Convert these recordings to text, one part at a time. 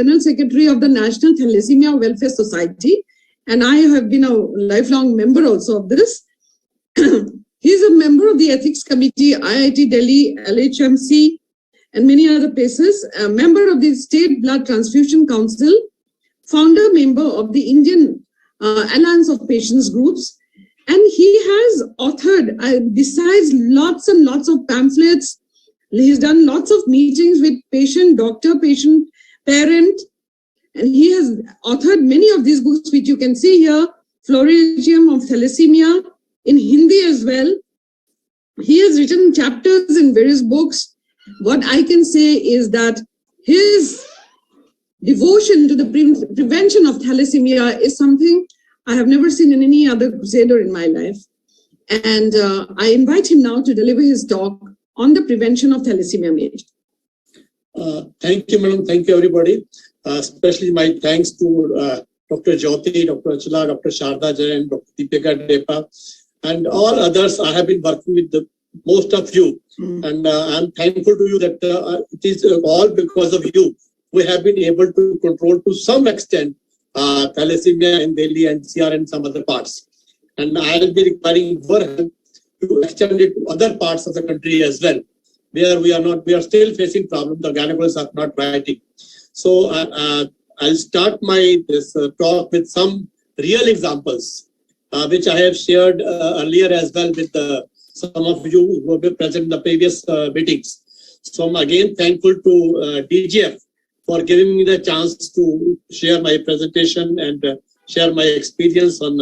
General Secretary of the National Thalassemia Welfare Society, and I have been a lifelong member also of this. He is a member of the Ethics Committee, IIT Delhi, LHMC, and many other places, a member of the State Blood Transfusion Council, founder member of the Indian Alliance of Patients Groups, and he has authored, besides lots and lots of pamphlets, he's done lots of meetings with patient, doctor, patient, parent, and he has authored many of these books, which you can see here, Florilegium of Thalassemia, in Hindi as well. He has written chapters in various books. What I can say is that his devotion to the prevention of thalassemia is something I have never seen in any other crusader in my life. And I invite him now to deliver his talk on the prevention of thalassemia major. Thank you, madam. Thank you, everybody. Especially my thanks to Dr. Jyoti, Dr. Achula, Dr. Sharda Jain, Dr. Deepika Depa, and all others. I have been working with most of you, and I'm thankful to you that it is all because of you. We have been able to control to some extent thalassemia in Delhi and NCR and some other parts. And I will be requiring your help to extend it to other parts of the country as well, where we are still facing problems. The gynecologists are not writing. So I'll start this talk with some real examples, which I have shared earlier as well with some of you who have been present in the previous meetings. So I'm again thankful to DGF for giving me the chance to share my presentation and share my experience on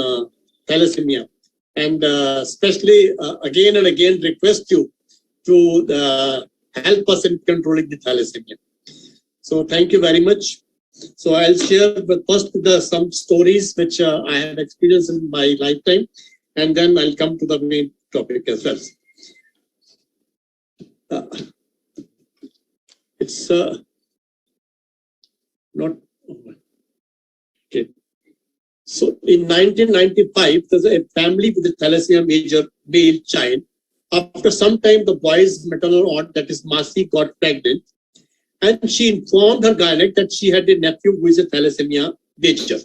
thalassemia. And especially again and again request you to help us in controlling the thalassemia. So thank you very much. So I'll share first some stories which I have experienced in my lifetime, and then I'll come to the main topic as well. It's not okay. So in 1995, there's a family with a thalassemia major male child. After some time, the boy's maternal aunt, that is Masi, got pregnant, and she informed her gynec that she had a nephew who is a thalassemia major.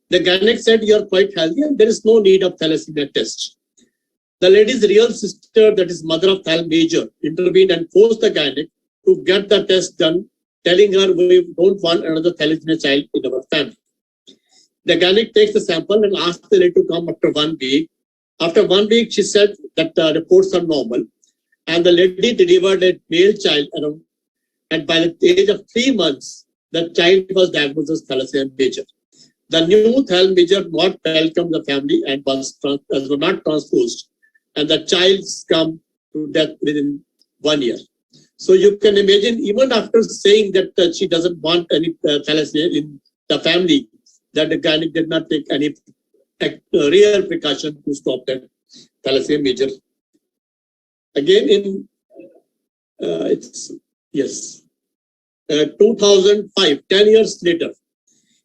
The gynec said, "You are quite healthy and there is no need of thalassemia test." The lady's real sister, that is mother of thal major, intervened and forced the gynec to get the test done, telling her, "We don't want another thalassemia child in our family." The gynec takes the sample and asks the lady to come after 1 week. After 1 week, she said that the reports are normal, and the lady delivered a male child around, and by the age of 3 months, the child was diagnosed as thalassemia major. The new thal major not welcomed the family and was not transfused, and the child's come to death within 1 year. So you can imagine, even after saying that she doesn't want any thalassemia in the family, that the gynec did not take any real precaution to stop that thalassemia major. Again, in 2005, 10 years later,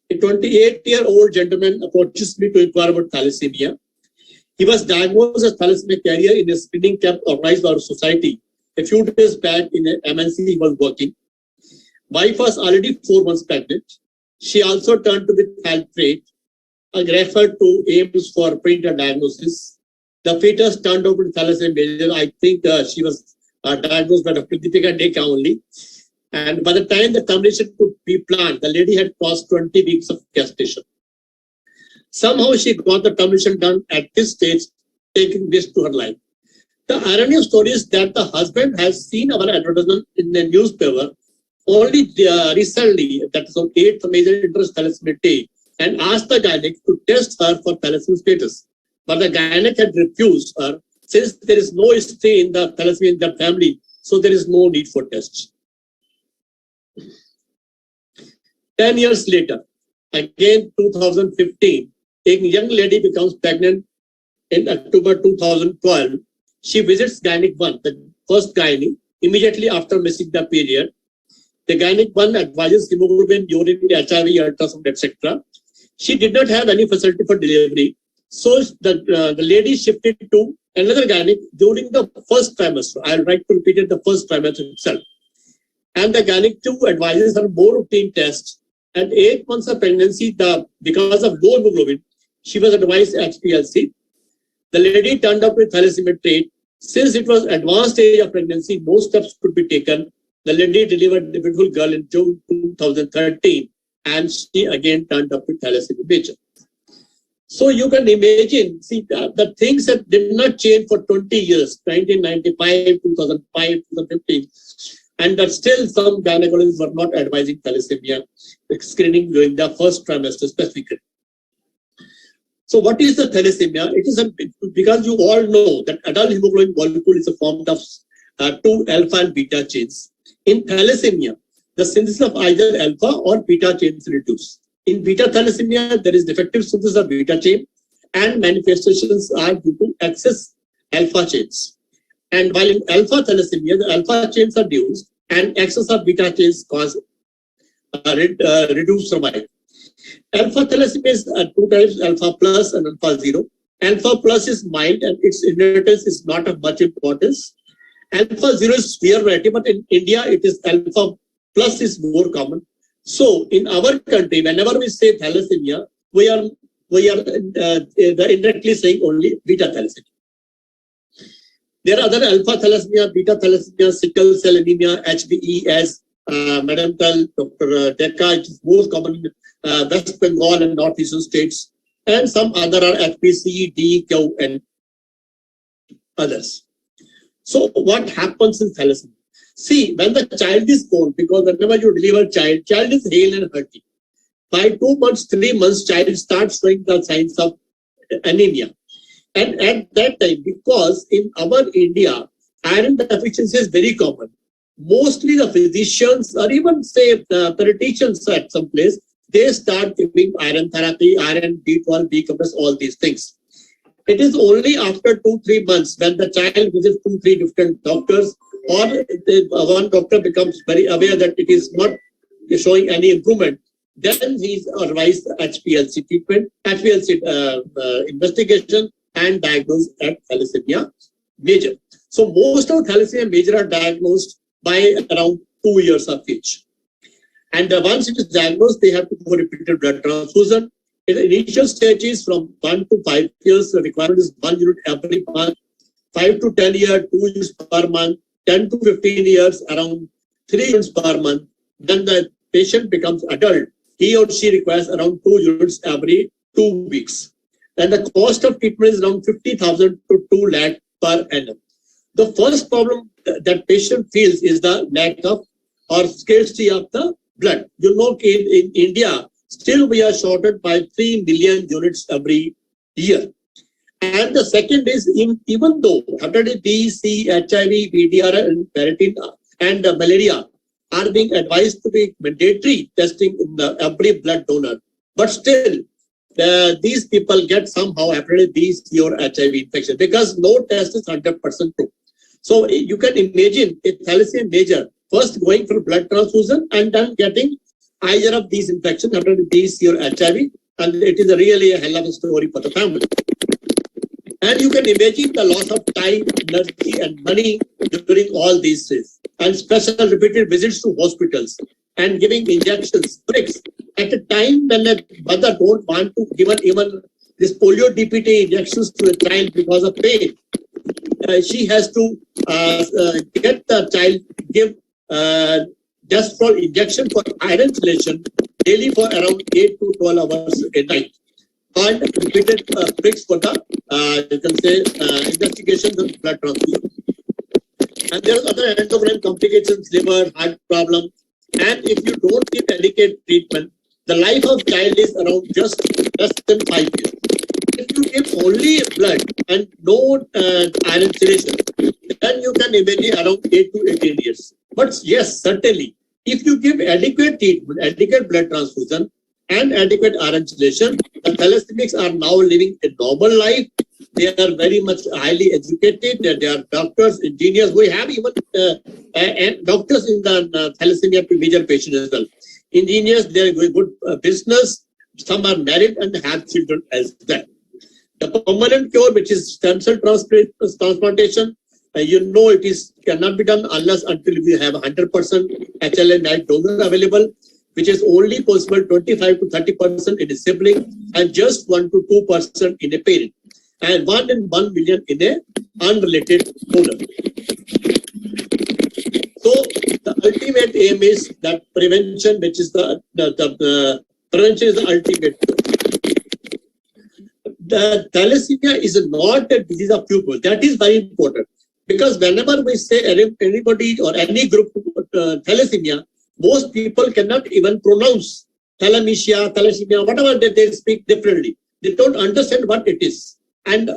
a 28-year-old gentleman approaches me to inquire about thalassemia. He was diagnosed as thalassemia carrier in a screening camp organized by our society. A few days back in a MNC he was working. Wife was already 4 months pregnant. She also turned to the thal trait and referred to AIMS for prenatal diagnosis. The fetus turned out to thalassemia major. I think she was diagnosed by Dr. Deepika Depa only. And by the time the termination could be planned, the lady had crossed 20 weeks of gestation. Somehow she got the termination done at this stage, taking risk to her life. The irony of the story is that the husband has seen our advertisement in the newspaper only recently, that is on 8th Major Interest Thalassemia Day, and asked the gynec to test her for thalassemia status. But the gynec had refused her, since there is no history in the thalassemia in the family, so there is no need for tests. 10 years later, again 2015, a young lady becomes pregnant in October 2012. She visits gynec 1, the first gynae, immediately after missing the period. The gynec 1 advises hemoglobin, urine, HIV, ultrasound, etc. She did not have any facility for delivery, so the lady shifted to another gynec during the first trimester. I will like to repeat it, the first trimester itself. And the gynec 2 advises her more routine tests At 8 months of pregnancy, because of low hemoglobin, she was advised HPLC. The lady turned up with thalassemia trait. Since it was advanced stage of pregnancy, no steps could be taken. The lady delivered a beautiful girl in June 2013, and she again turned up with thalassemia major. So you can imagine, see, the things that did not change for 20 years, 1995, 2005, 2015, and that still some gynecologists were not advising thalassemia screening during the first trimester specifically. So what is the thalassemia? It is because you all know that adult hemoglobin molecule is a form of two alpha and beta chains. In thalassemia, the synthesis of either alpha or beta chains reduce. In beta thalassemia, there is defective synthesis of beta chain, and manifestations are due to excess alpha chains. And while in alpha thalassemia, the alpha chains are reduced and excess of beta chains cause reduced survival. Alpha thalassemia is two types, alpha plus and alpha zero. Alpha plus is mild and its inheritance is not of much importance. Alpha zero is severe variety, but in India, it is alpha plus is more common. So in our country, whenever we say thalassemia, we are indirectly saying only beta thalassemia. There are other alpha thalassemia, beta thalassemia, sickle cell anemia, HBE, as Madam Tal, Dr. Dekka, it is most common in West Bengal and northeastern states, and some other are HPC, D, Q, and others. So what happens in thalassemia? See, when the child is born, because whenever you deliver child is hale and hearty. By 2 months, 3 months, child starts showing the signs of anemia. And at that time, because in our India, iron deficiency is very common. Mostly the physicians or even say pediatricians at some place, they start giving iron therapy, iron, B12, B complex, all these things. It is only after 2-3 months when the child visits 2-3 different doctors, or one doctor becomes very aware that it is not showing any improvement, then he is advised HPLC treatment, HPLC investigation, and diagnosed at thalassemia major. So most of thalassemia major are diagnosed by around 2 years of age. And once it is diagnosed, they have to go repeated blood transfusion. In the initial stages, from 1 to 5 years, the requirement is 1 unit every month. 5 to 10 years, 2 units per month. 10 to 15 years, around 3 units per month. Then the patient becomes adult. He or she requires around 2 units every 2 weeks. And the cost of treatment is around 50,000 to 2 lakh per annum. The first problem that patient feels is the lack of or scarcity of the blood. You know, in India, still we are shorted by 3 million units every year. And the second is, even though hepatitis B, C, HIV, VDR, and paratin and malaria are being advised to be mandatory testing in every blood donor, but still these people get somehow hepatitis B, C, or HIV infection because no test is 100% true. So you can imagine a thalassemia major first going for blood transfusion and then getting either of these infections, hepatitis B, C, or HIV, and it is really a hell of a story for the family. And you can imagine the loss of time, energy, and money during all these days, and special repeated visits to hospitals and giving injections, pricks. At a time when a mother don't want to give even this polio DPT injections to a child because of pain, she has to get the child give just for injection for iron chelation daily for around 8 to 12 hours a night, and repeated pricks for the you can say investigations of blood transfusion. And there are other endocrine complications, liver, heart problem. And if you don't give adequate treatment, the life of child is around just less than 5 years. If you give only blood and no iron chelation, then you can imagine around 8 to 18 years. But yes, certainly, if you give adequate treatment, adequate blood transfusion, and adequate iron chelation, the thalassemics are now living a normal life. They are very much highly educated. They are doctors, engineers. We have even doctors in the thalassemia major patient as well. Engineers, they are doing good business. Some are married and have children as well. The permanent cure, which is stem cell transplantation, you know it cannot be done unless until we have 100% HLA-9 donor available. which is only possible 25 to 30% in a sibling and just 1 to 2% in a parent, and 1 in 1 million in a unrelated donor. So the ultimate aim is that prevention, which is the prevention is the ultimate goal. The thalassemia is not a disease of pupil. That is very important, because whenever we say anybody or any group thalassemia, most people cannot even pronounce thalassemia, whatever they speak differently. They don't understand what it is. And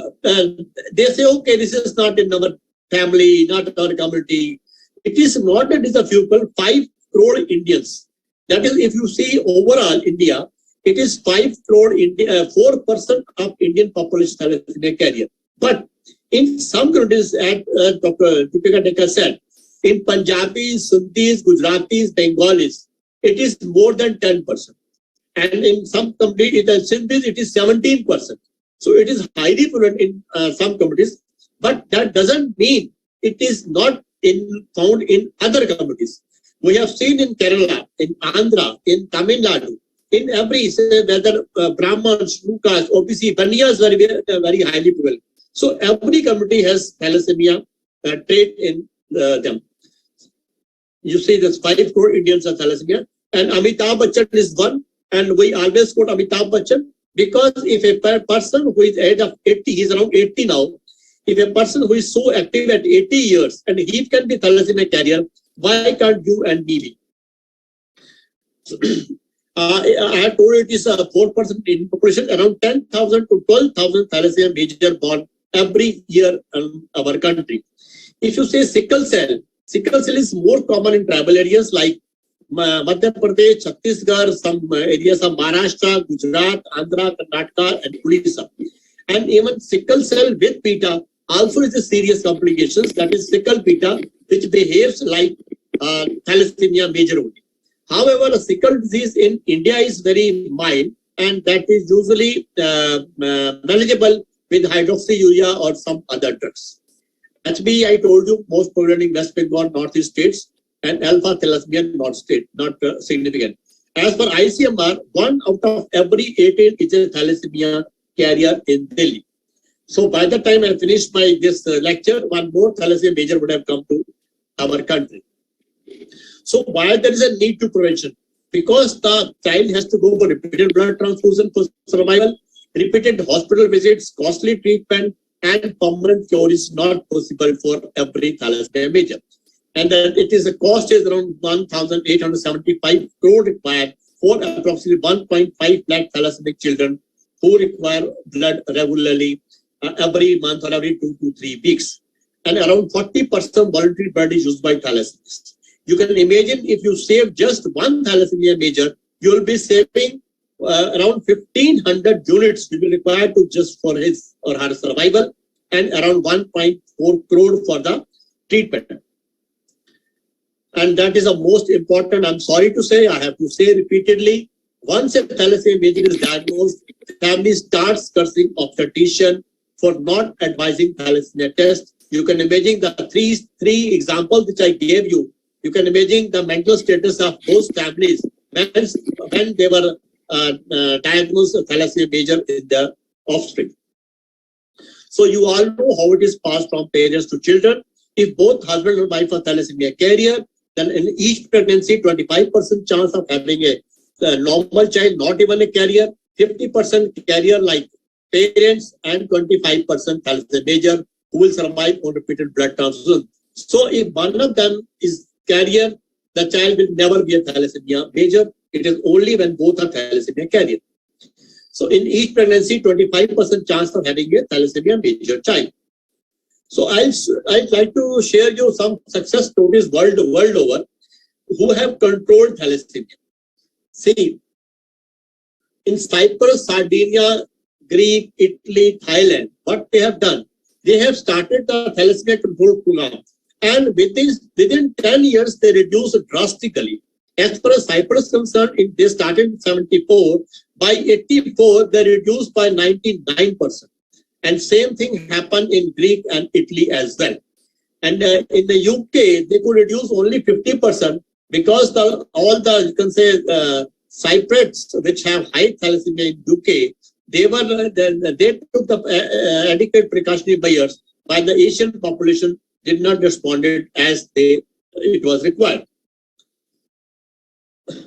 they say, okay, this is not in our family, not in our community. It is not a disease of pupil. 5 crore Indians. That is, if you see overall India, it is 5 crore, 4% of Indian population thalassemia carrier. But in some countries, as Dr. Deepika Dekar said, in Punjabis, Sindhis, Gujaratis, Bengalis, it is more than 10%. And in some communities, in Sindhis, it is 17%. So it is highly prevalent in some communities, but that doesn't mean it is not found in other communities. We have seen in Kerala, in Andhra, in Tamil Nadu, in every, whether Brahmins, Lukas, OBC, Banyas very, very highly prevalent. So every community has thalassemia trait in them. You see, there's 5 crore Indians have thalassemia, and Amitabh Bachchan is one, and we always quote Amitabh Bachchan, because if a person who is age of 80, he's around 80 now, if a person who is so active at 80 years and he can be thalassemia carrier, why can't you and me be? So, I have told you it is 4% in population, around 10,000 to 12,000 thalassemia major born every year in our country. If you say sickle cell is more common in tribal areas like Madhya Pradesh, Chhattisgarh, some areas of Maharashtra, Gujarat, Andhra, Karnataka, and Odisha. And even sickle cell with beta also is a serious complications. That is sickle beta, which behaves like thalassemia major only. However, a sickle disease in India is very mild, and that is usually manageable with hydroxyurea or some other drugs. HB, I told you, most prevalent in West Bengal, Northeast states, and alpha thalassemia not significant. As per ICMR, 1 out of every 18 is a thalassemia carrier in Delhi. So by the time I finished this lecture, one more thalassemia major would have come to our country. So why there is a need to prevention? Because the child has to go for repeated blood transfusion for survival, repeated hospital visits, costly treatment, and permanent cure is not possible for every thalassemia major. And it is a cost is around 1,875 crore required for approximately 1.5 lakh thalassemic children who require blood regularly every month or every 2 to 3 weeks. And around 40% voluntary blood is used by thalassemics. You can imagine if you save just one thalassemia major, you will be saving around 1,500 units will be required to just for his or her survival, and around 1.4 crore for the treatment. And that is the most important. I'm sorry to say, I have to say repeatedly, once a thalassemia major is diagnosed, family starts cursing obstetrician for not advising thalassemia test. You can imagine the three examples which I gave you. You can imagine the mental status of those families when they were diagnosed thalassemia major in their offspring. So you all know how it is passed from parents to children. If both husband and wife are thalassemia carrier, then in each pregnancy, 25% chance of having a normal child, not even a carrier, 50% carrier like parents, and 25% thalassemia major who will survive on repeated blood transfusion. So if one of them is carrier, the child will never be a thalassemia major. It is only when both are thalassemia carrier. So in each pregnancy, 25% chance of having a thalassemia major child. So I'd like to share you some success stories world over who have controlled thalassemia. See, in Cyprus, Sardinia, Greece, Italy, Thailand, what they have done, they have started the thalassemia control program. And within 10 years, they reduced drastically. As far as Cyprus is concerned, they started in 74. By 84, they reduced by 99%. And same thing happened in Greece and Italy as well. And in the UK, they could reduce only 50%. because all the, you can say, Cypriots which have high thalassemia in UK, they took the adequate precautionary measures, while the Asian population did not respond as it was required.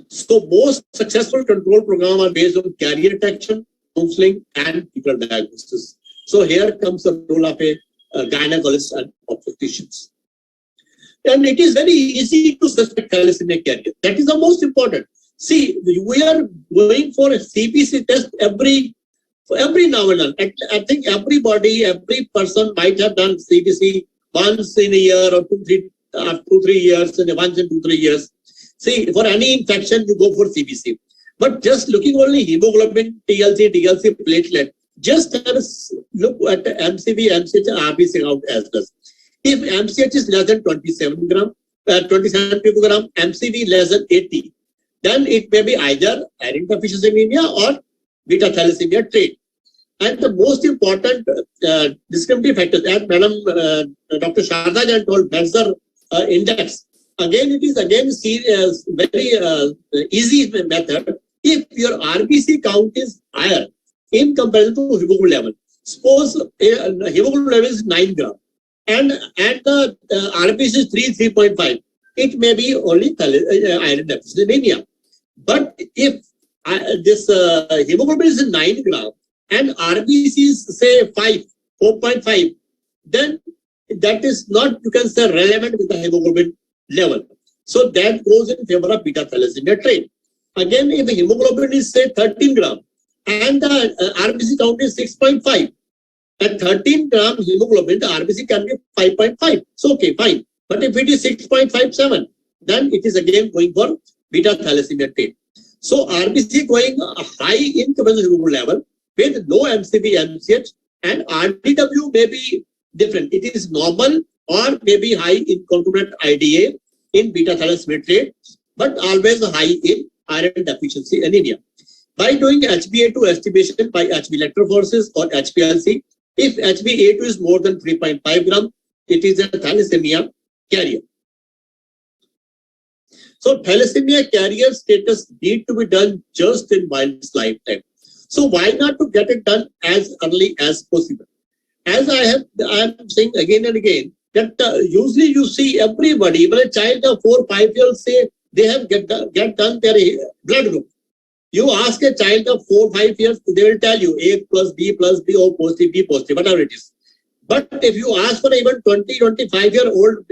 So most successful control programs are based on carrier detection, counseling, and fetal diagnosis. So here comes the role of a gynecologist and obstetricians. And it is very easy to suspect thalassemia carrier. That is the most important. See, we are going for a CBC test every now and then. I think every person might have done CBC once in a year or 2-3 years, and once in 2-3 years. See, for any infection, you go for CBC. But just looking only hemoglobin, TLC, platelet, just have a look at the MCV, MCH, and RBC count as well. If MCH is less than 27 picogram, MCV less than 80, then it may be either iron deficiency anemia or beta thalassemia trait. And the most important discriminating factors, as Madam Dr. Sharda Jain told, Mercer index. Again, it is very easy method. If your RBC count is higher in comparison to hemoglobin level, suppose hemoglobin level is 9 gram and the RBC is 3.5, it may be only iron deficiency anemia. But if this hemoglobin is 9 gram and RBC is say 4.5, then that is not, you can say, relevant with the hemoglobin level. So that goes in favor of beta thalassemia trait. Again, if the hemoglobin is say 13 gram and the RBC count is 6.5, at 13 gram hemoglobin, the RBC can be 5.5. So okay, fine. But if it is 6.57, then it is again going for beta thalassemia trait. So RBC going high in comparison to hemoglobin level with low MCV, MCH, and RDW may be different. It is normal or maybe high in concomitant IDA in beta thalassemia trait, but always high in iron deficiency anemia. By doing HbA2 estimation by HB electrophoresis or HPLC, if HbA2 is more than 3.5 gram, it is a thalassemia carrier. So thalassemia carrier status need to be done just in one's lifetime. So why not to get it done as early as possible? As I am saying again and again, that usually you see everybody, even a child of 4 or 5 years, say they have get done their blood group. You ask a child of 4 or 5 years, they will tell you A plus B, O positive, B positive, whatever it is. But if you ask for even 20-25-year-old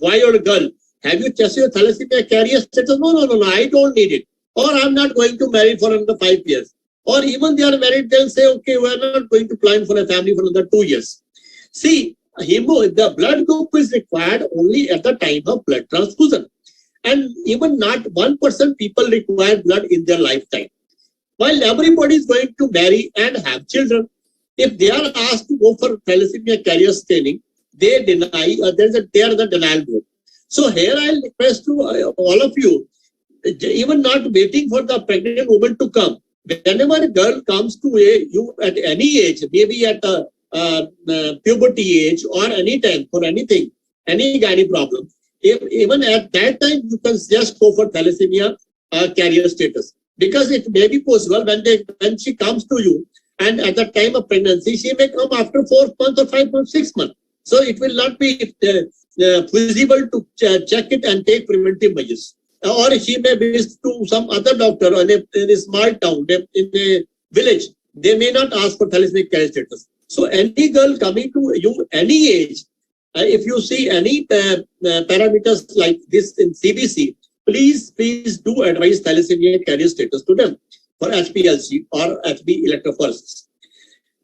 boy or girl, have you tested your thalassemia carrier status? No, I don't need it. Or I'm not going to marry for another 5 years. Or even they are married, they'll say, okay, we're not going to plan for a family for another 2 years. See, the blood group is required only at the time of blood transfusion. And even not 1% people require blood in their lifetime. While everybody is going to marry and have children, if they are asked to go for thalassemia carrier staining, they deny, they are the denial group. So here I'll request to all of you, even not waiting for the pregnant woman to come. Whenever a girl comes to you at any age, maybe at puberty age or any time for anything, any gynae problem, even at that time you can just go for thalassemia carrier status, because it may be possible when she comes to you and at the time of pregnancy she may come after 4 months or 5 months, 6 months. So it will not be feasible to check it and take preventive measures. Or she may visit to some other doctor in a small town, in a village. They may not ask for thalassemia carrier status. So any girl coming to you any age, if you see any parameters like this in CBC, please do advise thalassemia carrier status to them for HPLC or HB electrophoresis.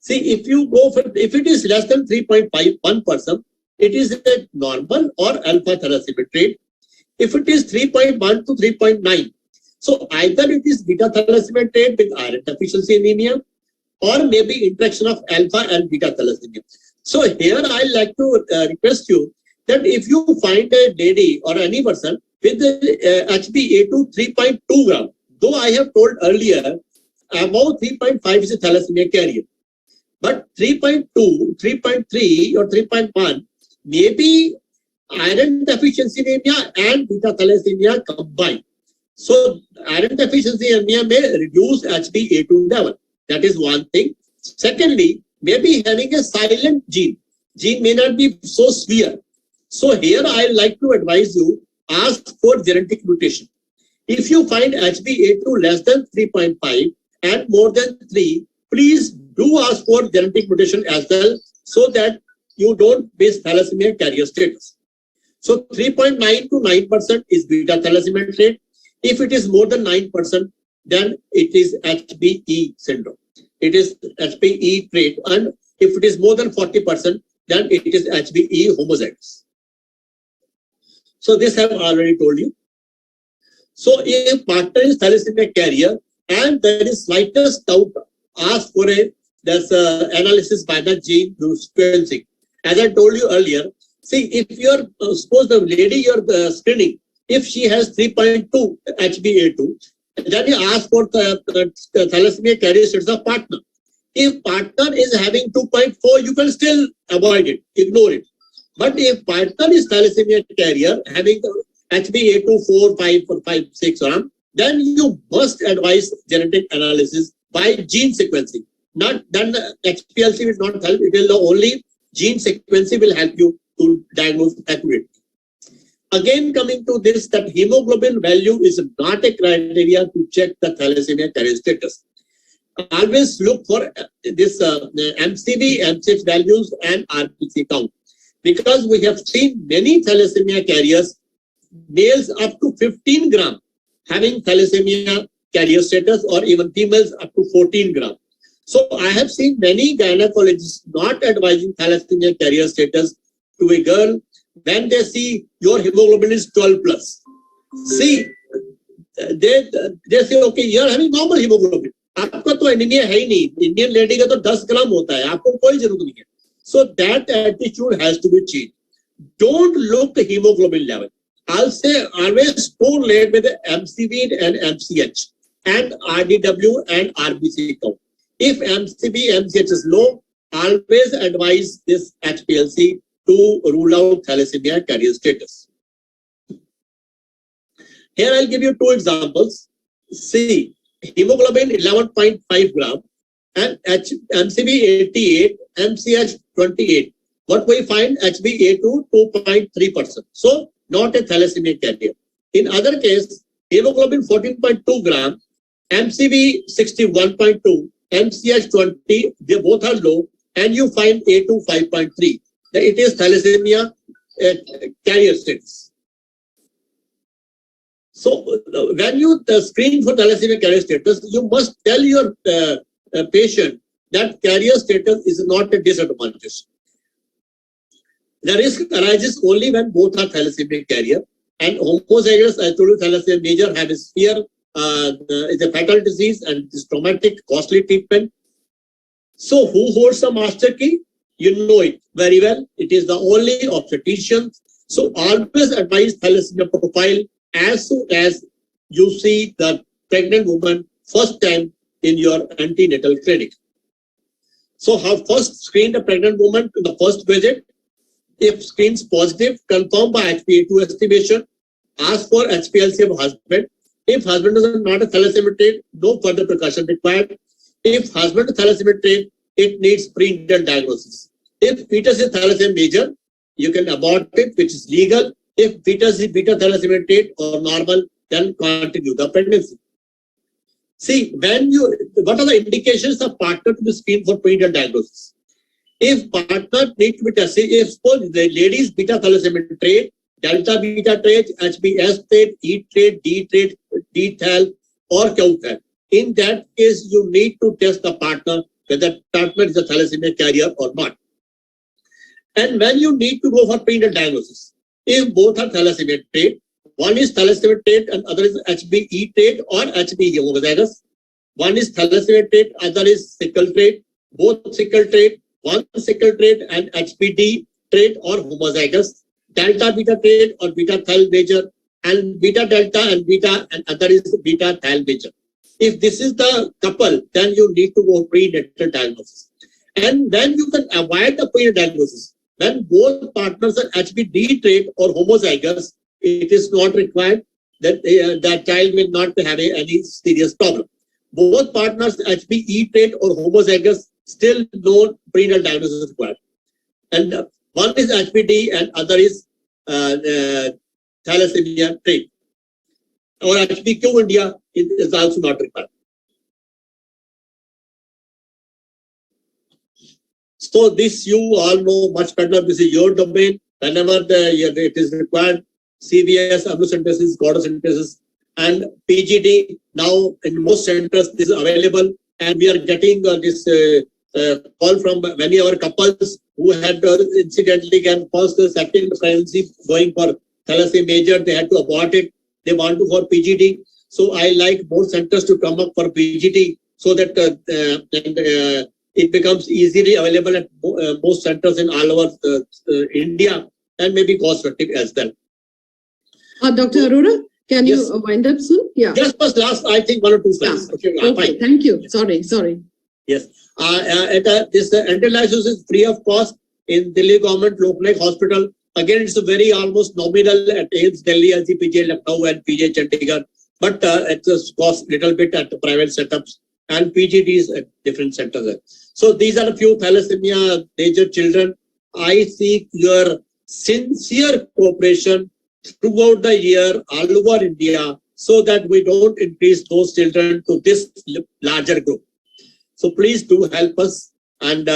See, if it is less than 3.51%, it is a normal or alpha thalassemia trait. If it is 3.1 to 3.9, so either it is beta thalassemia trait with iron deficiency anemia, or maybe interaction of alpha and beta thalassemia. So here I like to request you that if you find a lady or any person with HbA2 3.2 gram, though I have told earlier about 3.5 is a thalassemia carrier, but 3.2, 3.3 or 3.1, maybe iron deficiency anemia and beta thalassemia combined. So iron deficiency anemia may reduce HbA2 level. That is one thing. Secondly, maybe having a silent gene. Gene may not be so severe. So here I like to advise you, ask for genetic mutation. If you find HbA2 less than 3.5 and more than 3, please do ask for genetic mutation as well, so that you don't miss thalassemia carrier status. So 3.9 to 9% is beta thalassemia trait. If it is more than 9%, then it is HBE syndrome. It is HBE trait. And if it is more than 40%, then it is HBE homozygous. So this I have already told you. So if partner is thalassemia carrier and there is slightest doubt, ask for there's analysis by the gene sequencing. As I told you earlier, see, if you're suppose the lady you're screening, if she has 3.2 HbA2, then you ask for the thalassemia carrier status of partner. If partner is having 2.4, you can still avoid it, ignore it. But if partner is thalassemia carrier having HbA2 4, 5, or 5, 6 around, then you must advise genetic analysis by gene sequencing. Not then HPLC will not help. It will the only gene sequencing will help you to diagnose accurately. Again, coming to this, that hemoglobin value is not a criteria to check the thalassemia carrier status. Always look for this MCV, MCH values and RBC count, because we have seen many thalassemia carriers, males up to 15 gram having thalassemia carrier status, or even females up to 14 gram. So I have seen many gynecologists not advising thalassemia carrier status to a girl when they see your hemoglobin is 12 plus. See, they say, okay, you are having normal hemoglobin. आपका तो anaemia है ही नहीं, Indian lady का तो 10 ग्राम होता है, आपको कोई जरूरत नहीं है. So that attitude has to be changed. Don't look the hemoglobin level. I'll say always correlate with the MCV and MCH and RDW and RBC count. If MCV, MCH is low, always advise this HPLC to rule out thalassemia carrier status. Here I'll give you two examples. See, hemoglobin 11.5 gram and MCV 88, MCH 28. What we find? HbA2 2.3%. So not a thalassemia carrier. In other case, hemoglobin 14.2 gram, MCV 61.2, MCH 20, they both are low, and you find A2 5.3. It is thalassemia carrier status. So when you screen for thalassemia carrier status, you must tell your patient that carrier status is not a disadvantage. The risk arises only when both are thalassemia carrier, and homozygous, I told you, thalassemia major hemisphere is a fatal disease and is traumatic, costly treatment. So who holds the master key? You know it very well. It is the only obstetrician. So always advise thalassemia profile as soon as you see the pregnant woman first time in your antenatal clinic. So how first screen the pregnant woman in the first visit. If screens positive, confirm by HbA2 estimation, ask for HPLC of husband. If husband is not a thalassemia trait, no further precaution required. If husband is thalassemia trait, it needs prenatal diagnosis. If fetus is thalassemia major, you can abort it, which is legal. If fetus is beta thalassemia trait or normal, then continue the pregnancy. See, what are the indications of partner to be screened for prenatal diagnosis? If partner needs to be tested, if suppose the lady is beta thalassemia trait, delta beta trait, HBS trait, E trait, D trait, D thal, or Q thal. In that case, you need to test the partner whether partner is a thalassemia carrier or not. And when you need to go for prenatal diagnosis, if both are thalassemia trait, one is thalassemia trait and other is HBE trait or HBE homozygous. One is thalassemia trait, other is sickle trait, both sickle trait, one sickle trait and HBD trait or homozygous, delta beta trait or beta thal major, and beta delta and beta, and other is beta thal major. If this is the couple, then you need to go prenatal diagnosis. And then you can avoid the prenatal diagnosis. when both partners are HBD trait or homozygous, it is not required that that child will not have any serious problem. Both partners HBE trait or homozygous, still no prenatal diagnosis is required. And one is HBD and other is thalassemia trait. Or HBQ India is also not required. So this you all know much better. This is your domain. Whenever it is required, CVS, amniocentesis, gordosynthesis, and PGD. Now in most centers this is available, and we are getting this call from many of our couples who had incidentally can first the second pregnancy going for thalassemia major. They had to abort it. They want to for PGD. So I like more centers to come up for PGD so that it becomes easily available at most centers in all over India, and maybe cost effective as well. Dr. Arora, can you wind up soon? Yeah. Just first last, I think 1 or 2 slides. Yeah. Okay, thank you. Sorry. Yes. This endolysis is free of cost in Delhi government localized hospital. Again, it's a very almost nominal at AIIMS Delhi, LGPJ Lucknow, and PJ Chandigarh. But it costs little bit at the private setups and PGDs at different centers. So these are a few thalassemia major children. I seek your sincere cooperation throughout the year all over India so that we don't increase those children to this larger group. So please do help us, and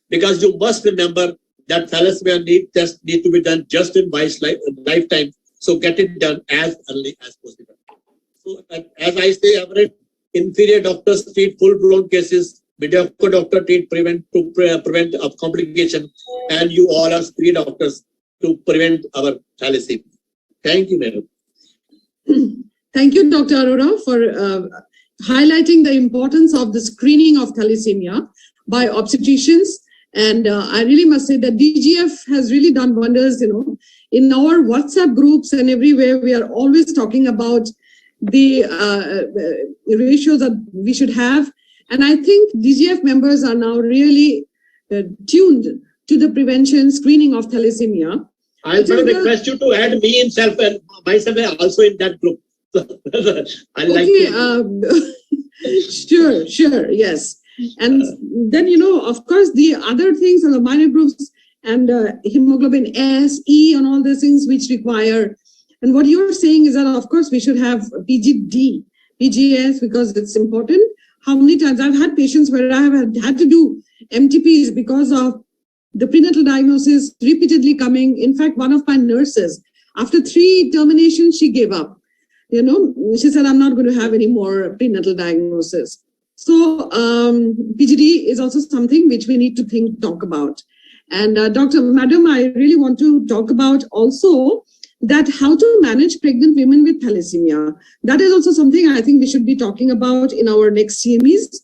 because you must remember that thalassemia test need to be done just in my lifetime. So get it done as early as possible. So as I say, average inferior doctors treat full-blown cases, mediocre doctor treat prevent of complication, and you all are superior doctors to prevent our thalassemia. Thank you, madam. Thank you, Dr. Arora, for highlighting the importance of the screening of thalassemia by obstetricians. And I really must say that DGF has really done wonders, in our WhatsApp groups and everywhere. We are always talking about the ratios that we should have. And I think DGF members are now really tuned to the prevention screening of thalassemia. I will request you to add me himself and myself also in that group. I like Sure, yes. And then, of course, the other things are the minor groups and hemoglobin S, E, and all those things which require. And what you're saying is that, of course, we should have PGD, PGS, because it's important. How many times I've had patients where I have had to do MTPs because of the prenatal diagnosis repeatedly coming. In fact, one of my nurses, after 3 terminations, she gave up. She said, I'm not going to have any more prenatal diagnosis. So PGD is also something which we need to talk about. And Madam, I really want to talk about also that how to manage pregnant women with thalassemia. That is also something I think we should be talking about in our next CMEs.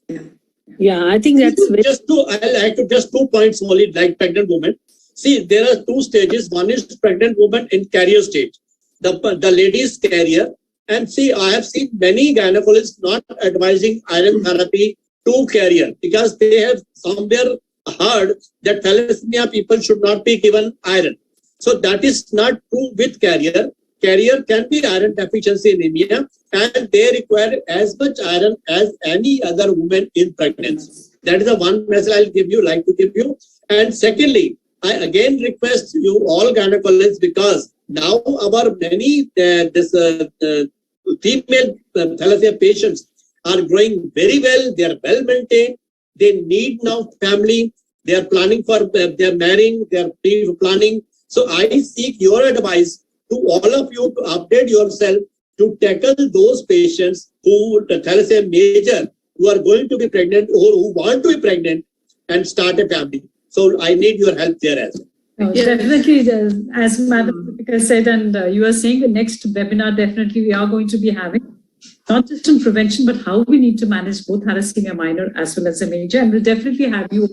Yeah, I think that's I like to just 2 points only, like pregnant women. See, there are 2 stages. One is pregnant woman in carrier stage. The lady's carrier. And see, I have seen many gynecologists not advising iron therapy to carrier because they have somewhere heard that thalassemia people should not be given iron. So that is not true with carrier. Carrier can be iron deficiency anemia, and they require as much iron as any other woman in pregnancy. That is the one message I'll like to give you. And secondly, I again request you all gynecologists, because now our many female thalassemia patients are growing very well. They are well maintained. They need now family. They are planning for, they are marrying, they are planning. So I seek your advice to all of you to update yourself to tackle those patients who thalassemia major, who are going to be pregnant or who want to be pregnant and start a family. So I need your help there as well. No, definitely, as Madam Deepika said, and you are saying, the next webinar definitely we are going to be having, not just in prevention, but how we need to manage both thalassemia minor as well as a major. And we'll definitely have you.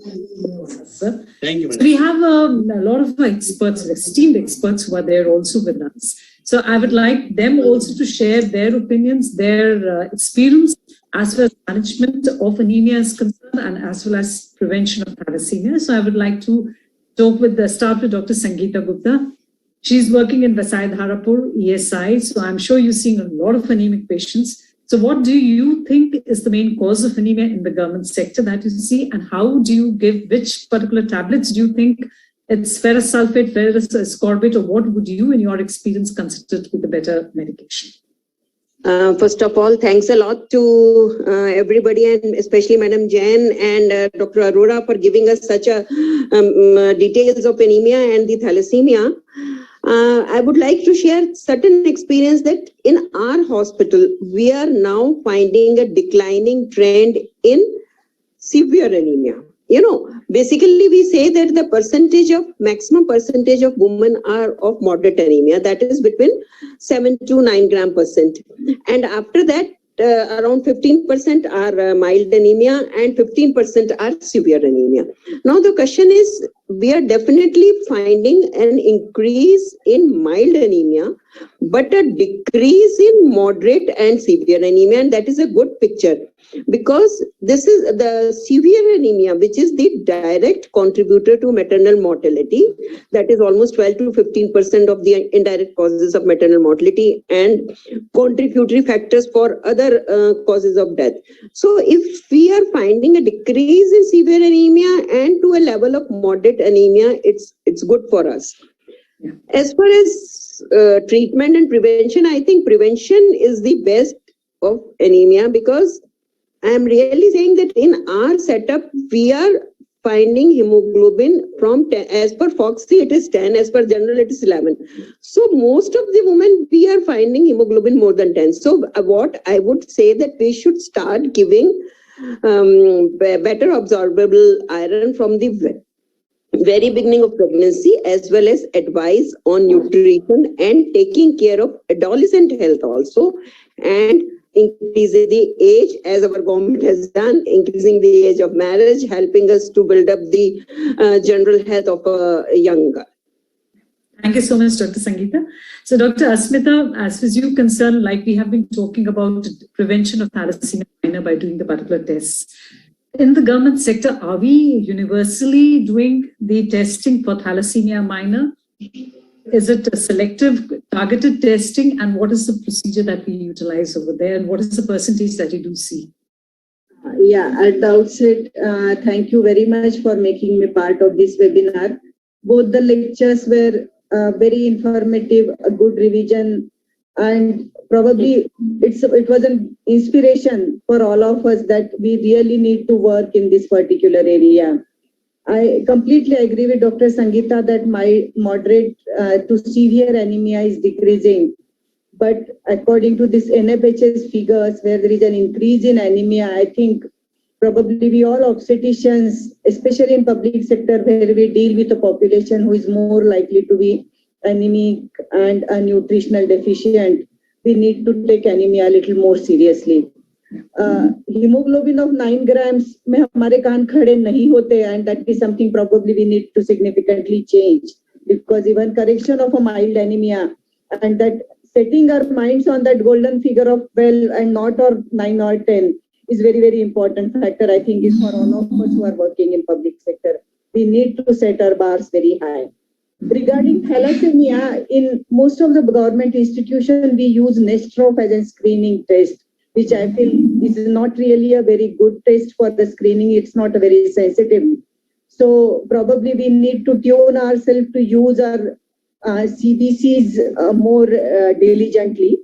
Sir. Thank you. So we have a lot of experts, esteemed experts who are there also with us. So I would like them also to share their opinions, their experience, as well as management of anemia is concerned, and as well as prevention of thalassemia. So I would like to start with Dr. Sangeeta Gupta. She's working in Vasai Dharapur, ESI. So I'm sure you're seeing a lot of anemic patients. So what do you think is the main cause of anemia in the government sector that you see? And how do you give, which particular tablets do you think it's ferrous sulfate, ferrous ascorbate, or what would you, in your experience, consider to be the better medication? First of all, thanks a lot to everybody, and especially Madam Jain and Dr. Arora for giving us such a details of anemia and the thalassemia. I would like to share certain experience that in our hospital, we are now finding a declining trend in severe anemia. You know, basically we say that the maximum percentage of women are of moderate anemia, that is between 7 to 9 gram %. And after that, around 15% are mild anemia and 15% are severe anemia. Now the question is, we are definitely finding an increase in mild anemia, but a decrease in moderate and severe anemia, and that is a good picture, because this is the severe anemia, which is the direct contributor to maternal mortality. That is almost 12 to 15% of the indirect causes of maternal mortality and contributory factors for other causes of death. So if we are finding a decrease in severe anemia and to a level of moderate anemia, it's good for us. Yeah. As far as treatment and prevention, I think prevention is the best of anemia, because I am really saying that in our setup, we are finding hemoglobin from 10, as per Foxy it is 10, as per general it is 11. So most of the women, we are finding hemoglobin more than 10. So what I would say that we should start giving better absorbable iron from the very beginning of pregnancy, as well as advice on nutrition and taking care of adolescent health also, and increasing the age, as our government has done, increasing the age of marriage, helping us to build up the general health of a young girl. Thank you so much, Dr. Sangeeta. So, Dr. Asmita, as far as you're concerned, like we have been talking about prevention of thalassemia minor by doing the particular tests. In the government sector, are we universally doing the testing for thalassemia minor? Is it a selective, targeted testing? And what is the procedure that we utilize over there? And what is the percentage that you do see? Yeah, at the outset, thank you very much for making me part of this webinar. Both the lectures were very informative, a good revision, and probably it was an inspiration for all of us that we really need to work in this particular area. I completely agree with Dr. Sangeeta that my moderate to severe anemia is decreasing. But according to this NFHS figures, where there is an increase in anemia, I think probably we all obstetricians, especially in public sector where we deal with a population who is more likely to be anemic and nutritional deficient, we need to take anemia a little more seriously. Hemoglobin of 9 grams में हमारे कान खड़े नहीं होते, and that is something probably we need to significantly change, because even correction of a mild anemia and that setting our minds on that golden figure of 12 and not or 9 or 10 is very, very important factor, I think, is for all of us who are working in public sector. We need to set our bars very high. Regarding thalassemia, in most of the government institutions, we use Nestrov as a screening test, which I feel is not really a very good test for the screening. It's not a very sensitive. So probably we need to tune ourselves to use our CBCs more diligently,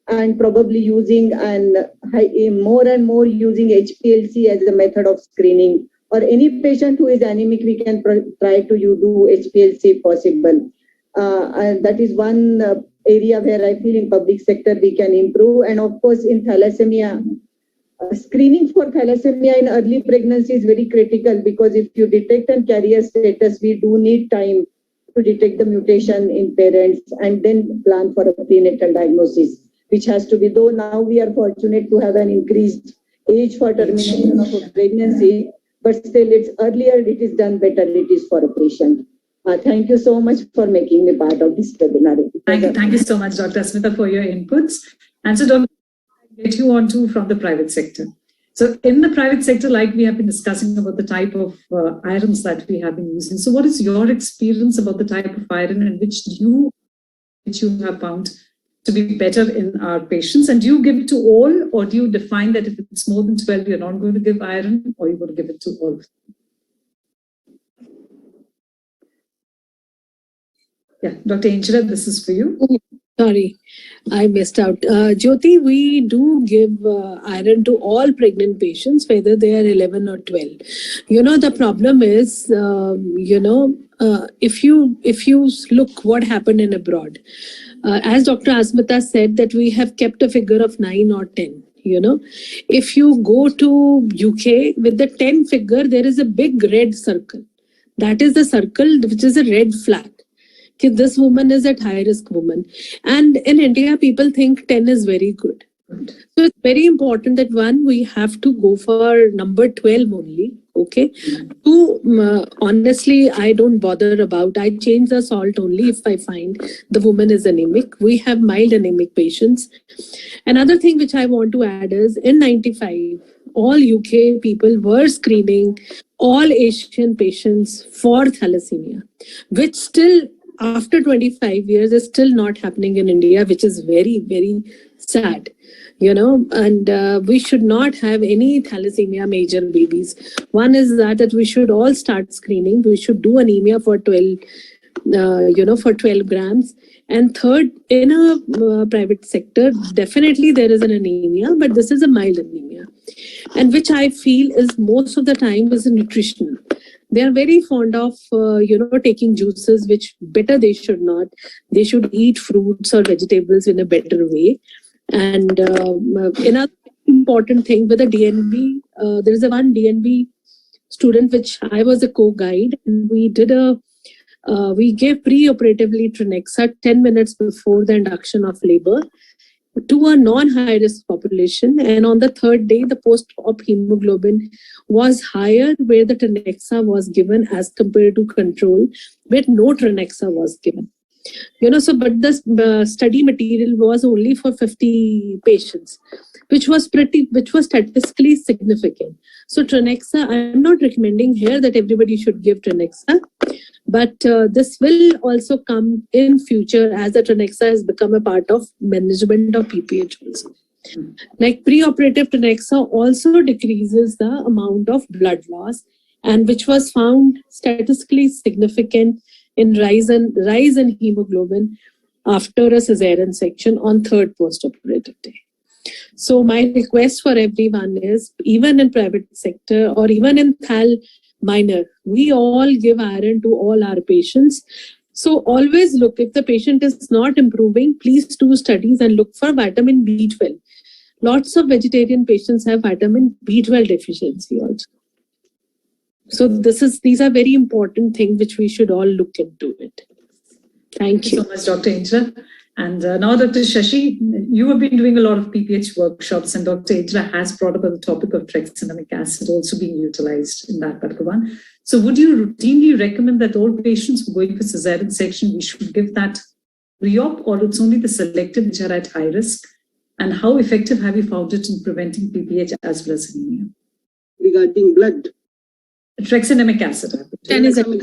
and probably using more and more using HPLC as a method of screening. Or any patient who is anemic, we can try to do HPLC if possible. And that is one area where I feel in public sector we can improve. And of course, in thalassemia, screening for thalassemia in early pregnancy is very critical, because if you detect and carrier status, we do need time to detect the mutation in parents and then plan for a prenatal diagnosis, which has to be, though now we are fortunate to have an increased age for termination of a pregnancy, but still it's earlier it is done, better it is for a patient. Thank you so much for making me part of this webinar. Thank you so much, Dr. Asmita, for your inputs. And so, Dr., I'll get you on to from the private sector. So in the private sector, like we have been discussing about the type of irons that we have been using. So what is your experience about the type of iron and which you have found to be better in our patients? And do you give it to all, or do you define that if it's more than 12, you're not going to give iron, or you're going to give it to all? Yeah, Dr. Angela, this is for you. Sorry, I missed out. Jyoti, we do give iron to all pregnant patients, whether they are 11 or 12. You know, the problem is, if you look what happened in abroad, as Dr. Asmita said, that we have kept a figure of 9 or 10. You know, if you go to UK with the 10 figure, there is a big red circle. That is the circle which is a red flag. This woman is at high risk woman. And in India, people think 10 is very good. So it's very important that we have to go for number 12 only. Okay. Honestly, I don't bother about, I change the salt only if I find the woman is anemic. We have mild anemic patients. Another thing which I want to add is in 95, all UK people were screening all Asian patients for thalassemia, which still after 25 years is still not happening in India, which is very, very sad, and we should not have any thalassemia major babies. One is that we should all start screening. We should do anemia for 12, for 12 grams. And third, in a private sector, definitely there is an anemia, but this is a mild anemia. And which I feel is most of the time is nutritional. They are very fond of, taking juices, which better they should not. They should eat fruits or vegetables in a better way. And another important thing with the DNB, there is a one DNB student which I was a co-guide, and we did we gave pre-operatively Trenexa 10 minutes before the induction of labor to a non-high risk population, and on the third day the post-op hemoglobin was higher where the Trenexa was given as compared to control where no Trenexa was given. But this study material was only for 50 patients, which was statistically significant. So Trenexa, I'm not recommending here that everybody should give Trenexa, but this will also come in future as the Trenexa has become a part of management of PPH also. Like preoperative Trenexa also decreases the amount of blood loss, and which was found statistically significant in rise in hemoglobin after a cesarean section on third postoperative day. So my request for everyone is, even in private sector or even in Thal minor, we all give iron to all our patients. So always look, if the patient is not improving, please do studies and look for vitamin B12. Lots of vegetarian patients have vitamin B12 deficiency also. So these are very important things which we should all look into it. Thank you so much, Dr. Angela. And now, Dr. Shashi, you have been doing a lot of PPH workshops, and Dr. Angela has brought up the topic of trexinamic acid also being utilized in that particular one. So would you routinely recommend that all patients who are going for cesarean section, we should give that pre-op, or it's only the selected which are at high risk? And how effective have you found it in preventing PPH as well as anemia? Regarding blood? Trexinamic acid. Tranexamic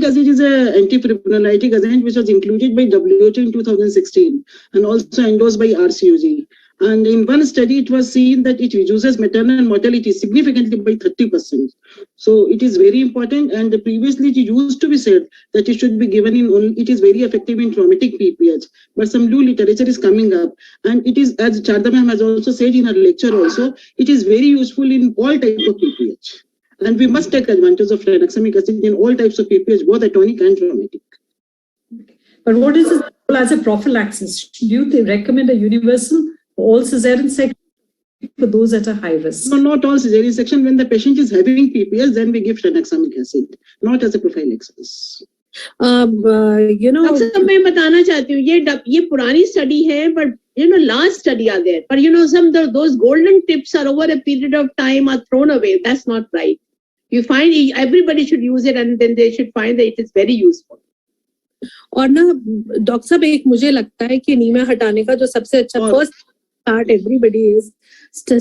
acid is an antifibrinolytic agent which was included by WHO in 2016 and also endorsed by RCOG. And in one study, it was seen that it reduces maternal mortality significantly by 30%. So it is very important. And previously, it used to be said that it should be given it is very effective in traumatic PPH. But some new literature is coming up. And it is, as Charda ma'am has also said in her lecture also, it is very useful in all types of PPH. And we must take advantage of tranexamic acid in all types of PPH, both atonic and traumatic. But what is it as a prophylaxis? Do you recommend a universal for all cesarean section for those at a high risk? No, not all cesarean section. When the patient is having PPH, then we give tranexamic acid, not as a prophylaxis. मैं बताना चाहती हूँ ये पुरानी study है, but last study are there, but those golden tips are over a period of time are thrown away. That's not right. You find everybody should use it, and then they should find that it is very useful. और ना doctor साहब, एक मुझे लगता है कि anaemia हटाने का जो सबसे अच्छा first start everybody is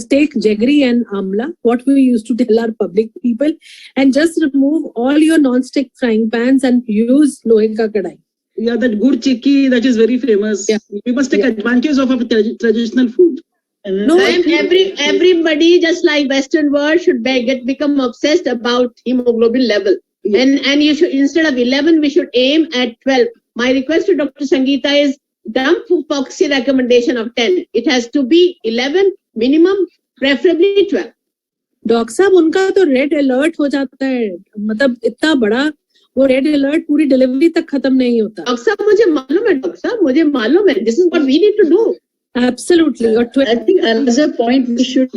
take jaggery and amla, what we used to tell our public people, and just remove all your non-stick frying pans and use lohe ka kadai. Yeah, that good chikki that is very famous. Yeah. We must take advantage of our traditional food. No, Everybody, just like Western world, should become obsessed about hemoglobin level. Yeah. And you should, instead of 11, we should aim at 12. My request to Dr. Sangeeta is dump FOXI recommendation of 10. It has to be 11 minimum, preferably 12. Doctor साहब उनका तो red alert हो जाता है, मतलब इतना बड़ा वो रेड अलर्ट पूरी डिलीवरी तक खत्म नहीं होता. डॉक्टर साहब मुझे मालूम है, डॉक्टर साहब मुझे मालूम है. This is what we need to do. Absolutely. I think another point we should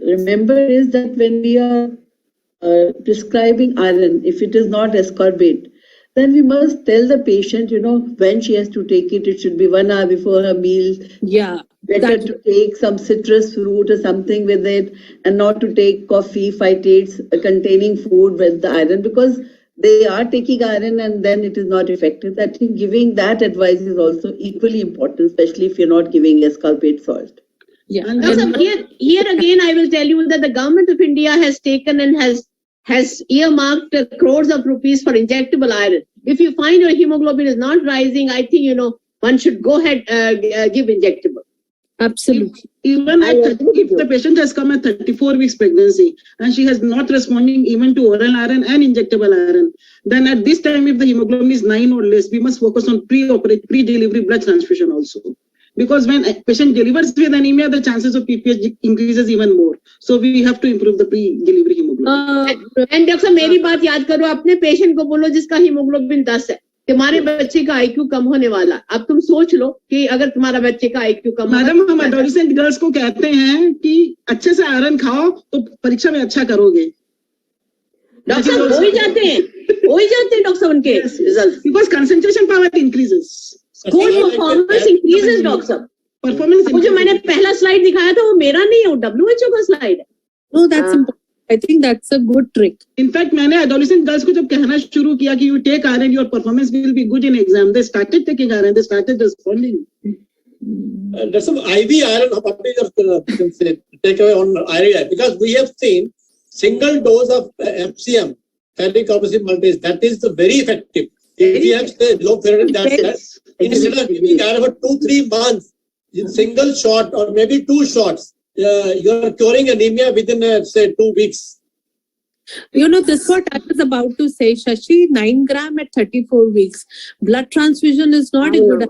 remember is that when we are prescribing iron, if it is not ascorbate, then we must tell the patient, when she has to take it. It should be 1 hour before her meal. Yeah. Better to take some citrus fruit or something with it, and not to take coffee, phytates containing food with the iron, because they are taking iron and then it is not effective. I think giving that advice is also equally important, especially if you're not giving ascorbate salt. Yeah. And Now, then- here again, I will tell you that the government of India has taken and has earmarked crores of rupees for injectable iron. If you find your hemoglobin is not rising, I think, one should go ahead, give injectable. Absolutely. Even if the patient has come at 34 weeks pregnancy and she has not responding even to oral iron and injectable iron, then at this time, if the hemoglobin is 9 or less, we must focus on pre-delivery blood transfusion also. Because when a patient delivers with anemia, the chances of PPH increases even more. So we have to improve the pre-delivery hemoglobin. And doctor मेरी बात याद करो, अपने patient को बोलो जिसका haemoglobin 10 है, तुम्हारे बच्चे का आईक्यू कम होने वाला. अब तुम सोच लो कि अगर तुम्हारा बच्चे का आईक्यू कम मैडम, हम एडोलेसेंट गर्ल्स को कहते हैं कि अच्छे से आयरन खाओ तो परीक्षा में अच्छा करोगे. डॉक्टर साहब हो ही जाते हैं डॉक्टर साहब उनके result. Because concentration power increases. School performance increases. Doctor साहब Performance वो जो मैंने पहला स्लाइड दिखाया था वो मेरा नहीं है, वो WHO का स्लाइड है. No, that's important. I think that's a good trick. In fact, मैंने adolescent girls को जब कहना शुरू किया कि you take iron, your performance will be good in exam, they started taking iron, they started responding. That's some IV iron. What is your takeaway on iron? Because we have seen single dose of FCM, ferric corpuscle multis, that is very effective. If you have say low ferritin, that's instead of giving iron for 2-3 months, in single shot or maybe 2 shots, you are curing anemia within say 2 weeks. This is what I was about to say, Shashi. 9 gram at 34 weeks. Blood transfusion is not a good.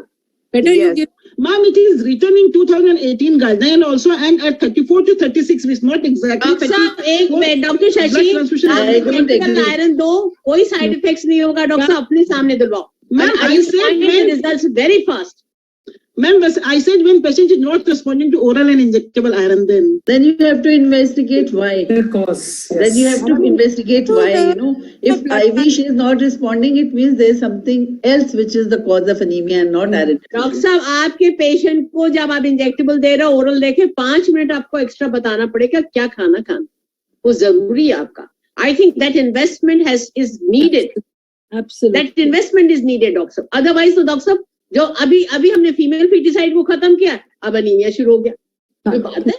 Better you Yes. give. Ma'am, it is written in 2018 guideline also, and at 34 to 36 weeks, not exactly. Doctor साहब एक minute, doctor Shashi, Blood transfusion, आप I don't injectable agree. Iron दो, कोई side effects नहीं होगा. Doctor साहब अपने सामने दिलवाओ. Ma'am, I said finding the when- results very fast. Ma'am, I said when patient is not responding to oral and injectable iron, Then you have to investigate why. Because Then you have to investigate why, If IV she is not responding, it means there is something else which is the cause of anemia and not iron. Doctor साहब आपके patient को जब आप injectable दे रहे हो, oral देके 5 minute आपको extra बताना पड़ेगा क्या खाना वो जरूरी है आपका. I think that investment is needed. Absolutely. That investment is needed, doctor साहब. Otherwise तो डॉक्टर साहब जो अभी हमने फीमेल फीटिसाइड को खत्म किया, अब अनीमिया शुरू हो गया. कोई बात है?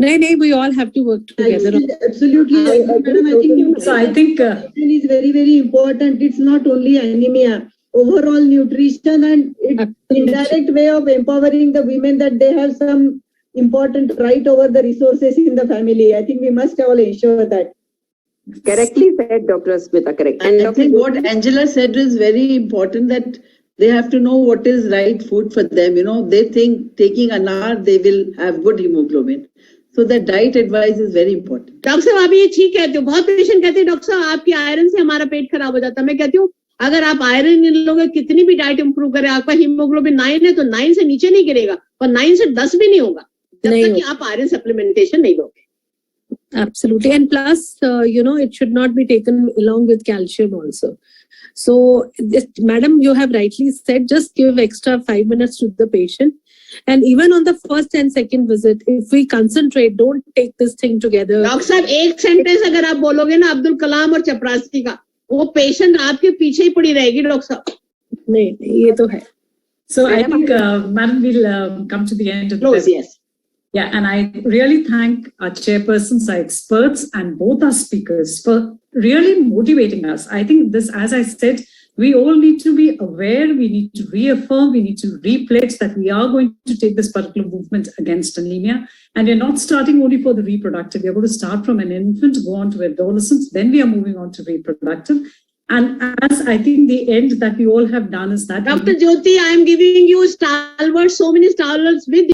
No, we all have to work together. Absolutely. Madam, I think you so I think is very, very important. It's not only anemia, overall nutrition, and it's indirect way of empowering the women that they have some important right over the resources in the family. I think we must all ensure that. Correctly said, Dr. Smita, correct. And I Dr. think what Angela said is very important, that they have to know what is right food for them. They think taking anar, they will have good hemoglobin. So the diet advice is very important. Doctor साहब आप ये ठीक कहते हो. बहुत patient कहते हैं doctor साहब आपके आयरन से हमारा पेट खराब हो जाता है. मैं कहती हूँ अगर आप आयरन नहीं लोगे, कितनी भी डाइट इंप्रूव करें, आपका हीमोग्लोबिन 9 है तो 9 से नीचे नहीं गिरेगा, और 9 से 10 भी नहीं होगा जब तक कि आप आयरन सप्लीमेंटेशन नहीं लोगे. Absolutely. And plus, it should not be taken along with calcium also. So, madam, you have rightly said, just give extra 5 minutes to the patient. And even on the first and second visit, if we concentrate, don't take this thing together. Doctor साहब एक sentence अगर आप बोलोगे ना अब्दुल कलाम और चपरासी का, वो पेशेंट आपके पीछे ही पड़ी रहेगी. डॉक्टर साहब नहीं, ये तो है. So I Madam, think, Madam, we'll come to the end of the Close, yes. Yeah, and I really thank our chairpersons, our experts, and both our speakers for really motivating us. I think this, as I said, we all need to be aware, we need to reaffirm, we need to repledge that we are going to take this particular movement against anemia. And we're not starting only for the reproductive. We're going to start from an infant, go on to adolescence, then we are moving on to reproductive. And as I think the end that we all have done is that Dr. Jyoti, I am giving you stalwarts, so many stalwarts with